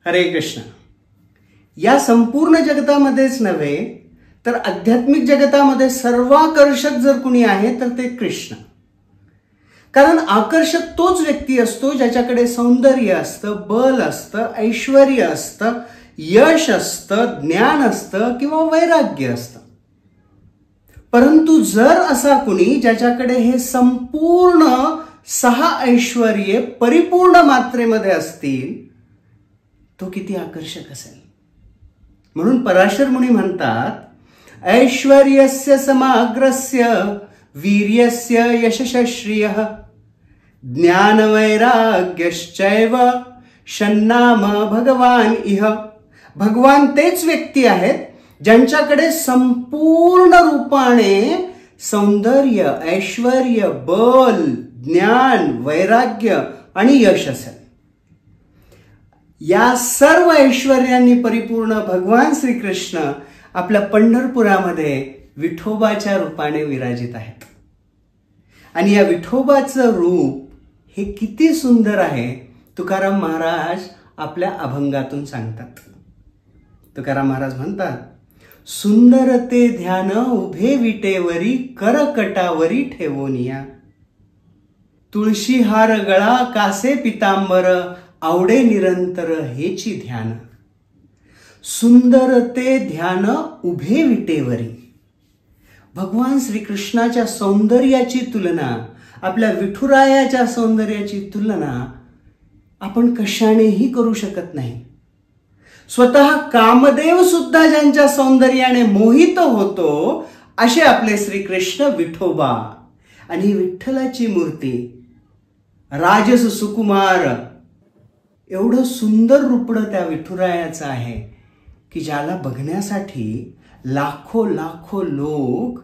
हरे कृष्ण. या संपूर्ण जगतामध्येच नव्हे तर आध्यात्मिक जगतामध्ये सर्वाकर्षक जर कुणी आहे तर ते कृष्ण. कारण आकर्षक तोच व्यक्ती असतो ज्याच्याकडे सौंदर्य असतं, बल असतं, ऐश्वर्य असतं, यश असतं, ज्ञान असतं किंवा वैराग्य असतं. परंतु जर असा कुणी ज्याच्याकडे हे संपूर्ण 6 ऐश्वर्ये परिपूर्ण मात्रेमध्ये असतील तो किती आकर्षक असेल. म्हणून पराशर मुनी म्हणतात, ऐश्वर्यस्य समाग्रस्य वीर्यस्य यशस्य श्रियः ज्ञानवैराग्यश्चैव षण्णाम भगवान इह. भगवान तेच व्यक्ती आहेत ज्यांच्याकडे संपूर्ण रूपाने सौंदर्य, ऐश्वर्य, बल, ज्ञान, वैराग्य आणि यश असेल. या सर्व ऐश्वर्यांनी परिपूर्ण भगवान श्रीकृष्ण आपल्या पंढरपुरामध्ये विठोबाच्या रूपाने विराजित आहेत. आणि या विठोबाचं रूप हे किती सुंदर आहे तुकाराम महाराज आपल्या अभंगातून सांगतात. तुकाराम महाराज म्हणतात, सुंदर ते ध्यान उभे विटेवरी करकटावरी ठेवोनिया. तुळशी हार गळा कासे पितांबर आवडे निरंतर हेची ध्यान. सुंदर ते ध्यान उभे विटेवरी. भगवान श्रीकृष्णाच्या सौंदर्याची तुलना, आपल्या विठुरायाच्या सौंदर्याची तुलना आपण कशानेही करू शकत नाही. स्वतः कामदेव सुद्धा ज्यांच्या सौंदर्याने मोहित होतो असे आपले श्रीकृष्ण विठोबा. आणि विठ्ठलाची मूर्ती राजस सुकुमार, एवढं सुंदर रूपडं त्या विठुरायाचं आहे की ज्याला बघण्यासाठी लाखो लाखो लोक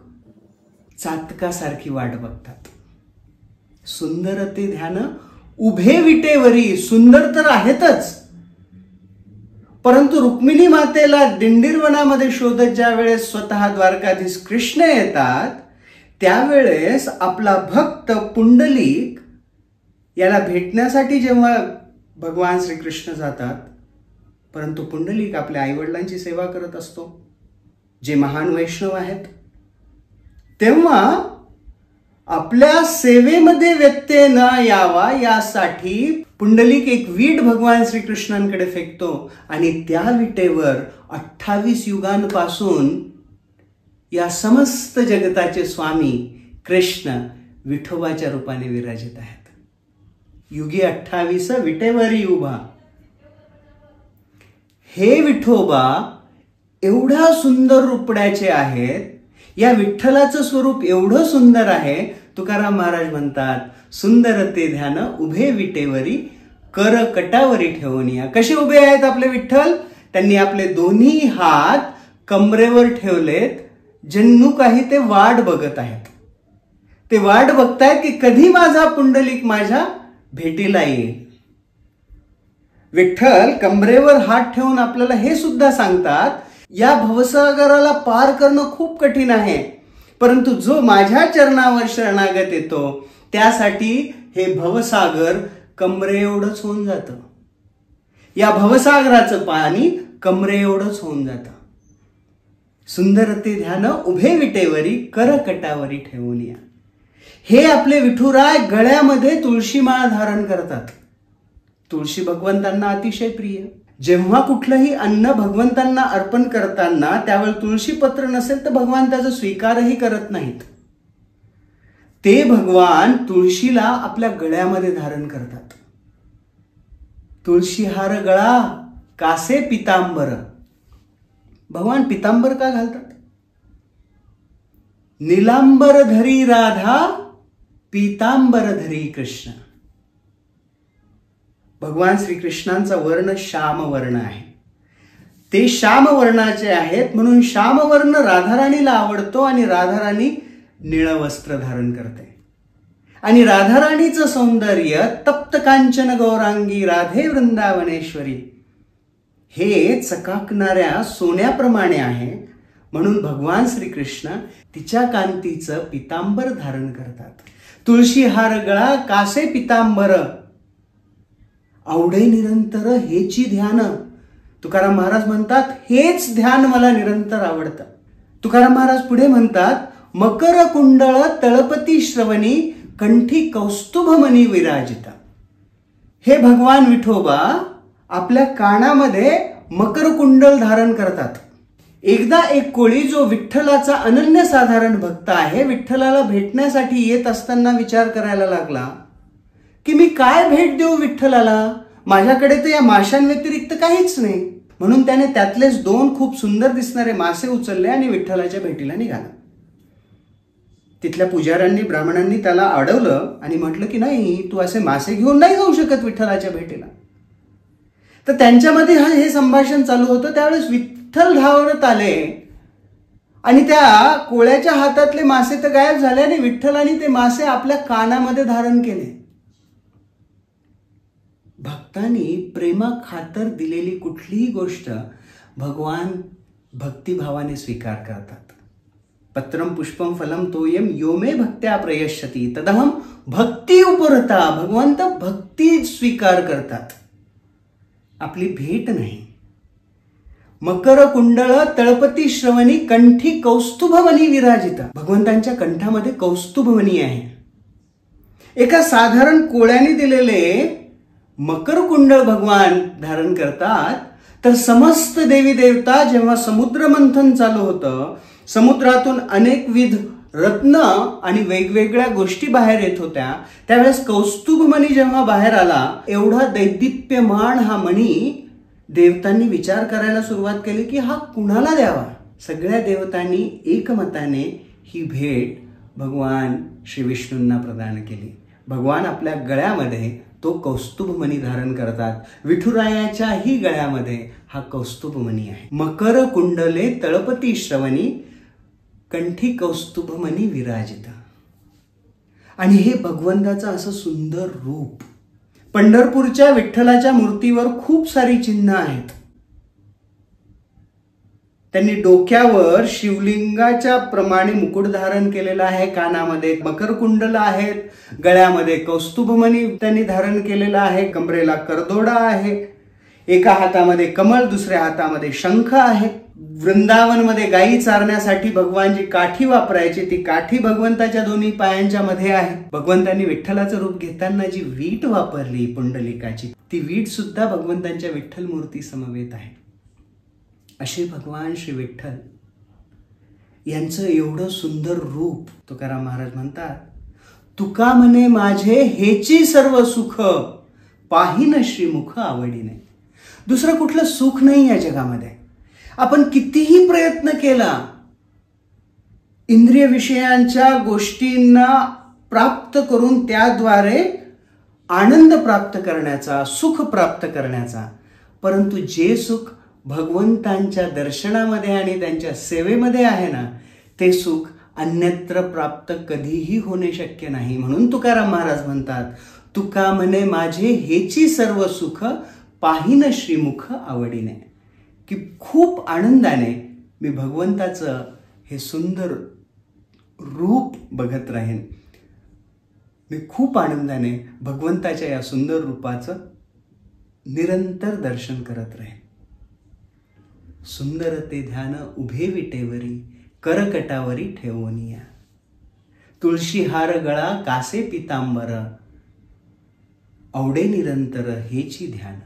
चातकासारखी वाट बघतात. सुंदर ते ध्यान उभे विटेवरी. सुंदर तर आहेतच, परंतु रुक्मिणी मातेला दिंडीरवनामध्ये शोधत ज्या वेळेस स्वतः द्वारकाधीश कृष्ण येतात त्यावेळेस आपला भक्त पुंडलिक याला भेटण्यासाठी जेव्हा भगवान श्रीकृष्ण जातात, परंतु पुंडलिक आपल्या आईवडिलांची सेवा करत असतो जे महान वैष्णव आहेत. तेव्हा आपल्या सेवेमध्ये व्यत्यय न यावा यासाठी पुंडलिक एक वीट भगवान श्रीकृष्णांकडे फेकतो आणि त्या विटेवर 28 युगांपासून या समस्त जगताचे स्वामी कृष्ण विठोबाच्या रूपाने विराजित आहेत. युगी 28 विटेवरी उभा. हे विठोबा एवढ्या सुंदर रूपड्याचे आहेत. या विठ्ठलाचं स्वरूप एवढं सुंदर आहे, तुकाराम महाराज म्हणतात, सुंदर ते ध्यान उभे विटेवरी कर कटावरी ठेवूनिया. कसे उभे आहेत आपले विठ्ठल? त्यांनी आपले दोन्ही हात कमरेवर ठेवलेत, जणू काही ते वाट बघत आहेत. ते वाट बघतायत की कधी माझा पुंडलिक माझ्या भेटीला येईल. विठ्ठल कमरेवर हात ठेवून आपल्याला हे सुद्धा सांगतात, या भवसागराला पार करणं खूप कठीण आहे, परंतु जो माझ्या चरणावर शरणागत येतो त्यासाठी हे भवसागर कमरे एवढंच होऊन जातं. या भवसागराचं पाणी कमरे एवढंच होऊन जातं. सुंदर ते ध्यान उभे विटेवरी कर कटावरी ठेवून या. हे आपले विठुराय गळ्यामध्ये तुळशी माळ धारण करतात. तुळशी भगवंतांना अतिशय प्रिय. जेव्हा कुठलंही अन्न भगवंतांना अर्पण करताना त्यावेळी तुळशी पत्र नसेल तर भगवान त्याचा स्वीकारही करत नाहीत. ते भगवान तुळशीला आपल्या गळ्यामध्ये धारण करतात. तुळशी हार गळा कासे पितांबर. भगवान पितांबर का घालतात? निलांबर धरी राधा पीतांबर धरी कृष्ण. भगवान श्रीकृष्णांचा वर्ण श्याम वर्ण आहे. ते श्याम वर्णाचे आहेत म्हणून श्याम वर्ण राधाराणीला आवडतो आणि राधाराणी निळ वस्त्र धारण करते. आणि राधाराणीचं सौंदर्य तप्त कांचन गौरांगी राधे वृंदावनेश्वरी हे चकाकणाऱ्या सोन्याप्रमाणे आहे. म्हणून भगवान श्रीकृष्ण तिच्या कांतीचं पितांबर धारण करतात. तुळशी हार गळा कासे पितांबर आवडे निरंतर हेची ध्यान. तुकाराम महाराज म्हणतात, हेच ध्यान मला निरंतर आवडतं. तुकाराम महाराज पुढे म्हणतात, मकर कुंडळ तळपती श्रवणी कंठी कौस्तुभमणी विराजिता. हे भगवान विठोबा आपल्या कानामध्ये मकर कुंडल धारण करतात. एकदा एक कोळी जो विठ्ठलाचा अनन्यसाधारण भक्त आहे, विठ्ठलाला भेटण्यासाठी येत असताना विचार करायला लागला की मी काय भेट देऊ विठ्ठलाला, माझ्याकडे तर या माशांव्यतिरिक्त काहीच नाही. म्हणून त्याने त्यातलेच 2 खूप सुंदर दिसणारे मासे उचलले आणि विठ्ठलाच्या भेटीला निघाला. तिथल्या पुजाऱ्यांनी ब्राह्मणांनी त्याला अडवलं आणि म्हटलं की नाही, तू असे मासे घेऊन नाही जाऊ शकत विठ्ठलाच्या भेटीला. तर त्यांच्यामध्ये हे संभाषण चालू होतं. त्यावेळेस विठ्ठल धावत आले आणि त्या कोळ्याच्या हातातले मासे तर गायब झाले आणि विठ्ठलाने ते मासे आपल्या कानामध्ये धारण केले. भक्तांनी प्रेमाखातर दिलेली कुठलीही गोष्ट भगवान भक्तिभावाने स्वीकार करतात. पत्रम पुष्पम फलम तोयम यो मे भक्त्या प्रयश्यती तदहम भक्ती उपरता. भगवंत भक्ती स्वीकार करतात, आपली भेट नाही. मकर कुंडळ तळपती श्रवणी कंठी कौस्तुभमणी विराजिता. भगवंतांच्या कंठामध्ये कौस्तुभमणी आहे. एका साधारण कोळ्याने दिलेले मकर कुंडळ भगवान धारण करतात. तर समस्त देवी देवता जेव्हा समुद्र मंथन चालू होतं, समुद्रातून अनेकविध रत्न आणि वेगवेगळ्या गोष्टी बाहेर येत होत्या, त्यावेळेस कौस्तुभमणी जेव्हा बाहेर आला, एवढा दैदिप्यमान हा मणी देवतांनी विचार करायला सुरुवात केली की हा कुणाला द्यावा. सगळ्या देवतांनी एकमताने ही भेट भगवान श्री विष्णूंना प्रदान केली. भगवान आपल्या गळ्यामध्ये तो कौस्तुभमणी धारण करतात. विठुरायाच्याही गळ्यामध्ये हा कौस्तुभमणी आहे. मकर कुंडले तळपती श्रवणी कंठी कौस्तुभमणी विराजिता. आणि हे भगवंताचं असं सुंदर रूप. पंढरपूरच्या विठ्ठलाच्या मूर्तीवर खूप सारी चिन्ह आहेत. त्यांनी डोक्यावर शिवलिंगाच्या प्रमाणे मुकुट धारण केलेला आहे, कानामध्ये मकर कुंडल आहेत, गळ्यामध्ये कौस्तुभमणी त्यांनी धारण केलेला आहे, कमरेला करदोडा आहे, एका हातामध्ये कमळ, दुसऱ्या हातामध्ये शंख आहे. वृंदावनमध्ये गायी चारण्यासाठी भगवान जी काठी वापरायची, ती काठी भगवंताच्या दोन्ही पायांच्या मध्ये आहे. भगवंतांनी विठ्ठलाचं रूप घेताना जी वीट वापरली पुंडलिकाची, ती वीट सुद्धा भगवंतांच्या विठ्ठल मूर्ती समवेत आहे. असे भगवान श्री विठ्ठल यांचं एवढं सुंदर रूप. तुकाराम महाराज म्हणतात, तुका म्हणे माझे हेची सर्व सुख, पाहिन श्रीमुख आवडीने. दुसरं कुठलं सुख नाही या जगामध्ये. आपण कितीही प्रयत्न केला इंद्रिय विषयांच्या गोष्टींना प्राप्त करून त्याद्वारे आनंद प्राप्त करण्याचा, सुख प्राप्त करण्याचा, परंतु जे सुख भगवंतांच्या दर्शनामध्ये आणि त्यांच्या सेवेमध्ये आहे ना, ते सुख अन्यत्र प्राप्त कधीही होणे शक्य नाही. म्हणून तुकाराम महाराज म्हणतात, तुका म्हणे माझे हेची सर्व सुख, पाहिन श्रीमुख आवडीने. की खूप आनंदाने मी भगवंताचं हे सुंदर रूप बघत राहीन. मी खूप आनंदाने भगवंताच्या या सुंदर रूपाचं निरंतर दर्शन करत राहीन. सुंदर ते ध्यान उभे विटेवरी, करकटावरी ठेवोनिया. तुळशी हार गळा कासे पितांबर, आवडे निरंतर हेची ध्यान.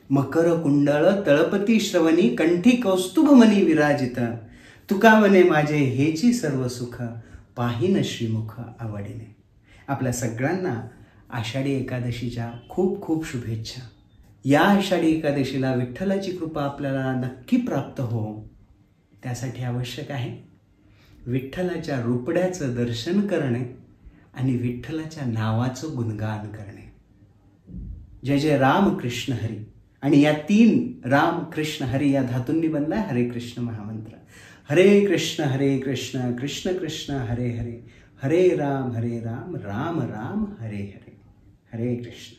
मकर कुंडळ तळपती श्रवणी कंठी कौस्तुभमणी विराजित. तुका म्हणे माझे हेची सर्व सुख, पाहिन श्रीमुख आवडीने. आपल्या सगळ्यांना आषाढी एकादशीच्या खूप खूप शुभेच्छा. या आषाढी एकादशीला विठ्ठलाची कृपा आपल्याला नक्की प्राप्त हो. त्यासाठी आवश्यक आहे विठ्ठलाच्या रूपड्याचं दर्शन करणे आणि विठ्ठलाच्या नावाचं गुणगान करणे. जय जय राम कृष्ण हरी. आणि या 3 राम कृष्ण हरी या धातूंनी बनलाय हरे कृष्ण महामंत्र. हरे कृष्ण कृष्ण कृष्ण हरे हरे, हरे राम राम राम हरे हरे. हरे कृष्ण.